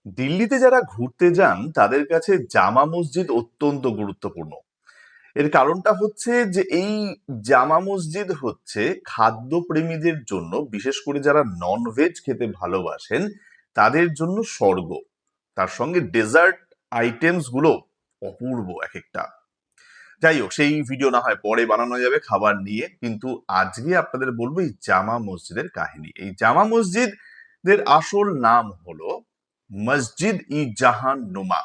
দিল্লিতে যারা ঘুরতে যান তাদের কাছে জামা মসজিদ অত্যন্ত গুরুত্বপূর্ণ। এর কারণটা হচ্ছে যে এই জামা মসজিদ হচ্ছে খাদ্যপ্রেমীদের জন্য, বিশেষ করে যারা নন ভেজ খেতে ভালোবাসেন তাদের জন্য স্বর্গ। তার সঙ্গে ডেজার্ট আইটেমস গুলো অপূর্ব এক একটা। যাই হোক, সেই ভিডিও না হয় পরে বানানো যাবে খাবার নিয়ে, কিন্তু আজকে আপনাদের বলবো এই জামা মসজিদের কাহিনী। এই জামা মসজিদের আসল নাম হলো মসজিদ ই জাহান নুমা।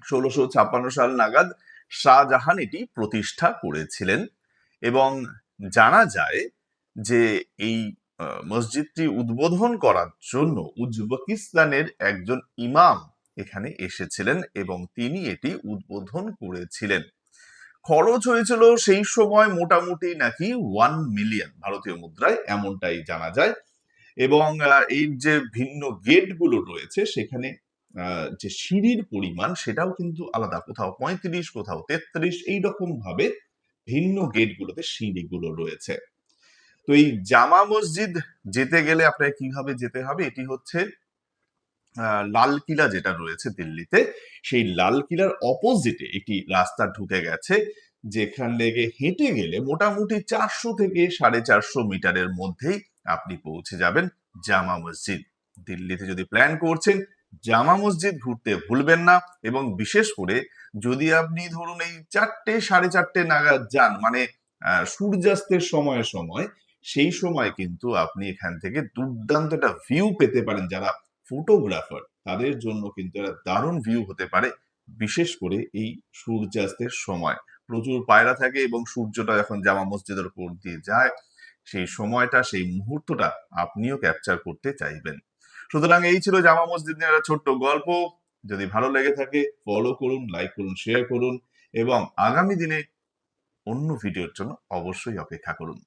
1656 সাল নাগাদ শাহজাহান এটি প্রতিষ্ঠা করেছিলেন। এবং জানা যায় যে এই মসজিদটি উদ্বোধন করার জন্য উজবেকিস্তানের একজন ইমাম এখানে এসেছিলেন এবং তিনি এটি উদ্বোধন করেছিলেন। খরচ হয়েছিল সেই সময় মোটামুটি নাকি 1 মিলিয়ন ভারতীয় মুদ্রায়, এমনটাই জানা যায়। এবং এই যে ভিন্ন গেট গুলো রয়েছে সেখানে যে সিঁড়ির পরিমাণ সেটাও কিন্তু আলাদা, কোথাও 35, কোথাও 33, এইরকম ভাবে ভিন্ন গেট গুলোতে সিঁড়িগুলো রয়েছে। তো এই জামা মসজিদ যেতে গেলে আপনাকে কিভাবে যেতে হবে, এটি হচ্ছে লাল কিলা যেটা রয়েছে দিল্লিতে, সেই লাল কিলার অপোজিটে একটি রাস্তা ঢুকে গেছে, যেখান থেকে হেঁটে গেলে মোটামুটি 400 থেকে 450 মিটারের মধ্যেই আপনি পৌঁছে যাবেন জামা মসজিদ। দিল্লিতে যদি প্ল্যান করছেন, জামা মসজিদ ঘুরতে ভুলবেন না। এবং বিশেষ করে যদি আপনি ধরুন এই 4টে 4:30 নাগাদ যান, মানে সূর্যাস্তের সময় সময়, সেই সময় কিন্তু আপনি এখান থেকে দুর্দান্ত একটা ভিউ পেতে পারেন। যারা ফটোগ্রাফার তাদের জন্য কিন্তু একটা দারুণ ভিউ হতে পারে, বিশেষ করে এই সূর্যাস্তের সময়। প্রচুর পায়রা থাকে এবং সূর্যটা যখন জামা মসজিদের উপর দিয়ে যায়, সেই সময়টা, সেই মুহূর্তটা আপনিও ক্যাপচার করতে চাইবেন। সুতরাং এই ছিল জামা মসজিদ নিয়ে একটা ছোট্ট গল্প। যদি ভালো লেগে থাকে ফলো করুন, লাইক করুন, শেয়ার করুন এবং আগামী দিনে অন্য ভিডিওর জন্য অবশ্যই অপেক্ষা করুন।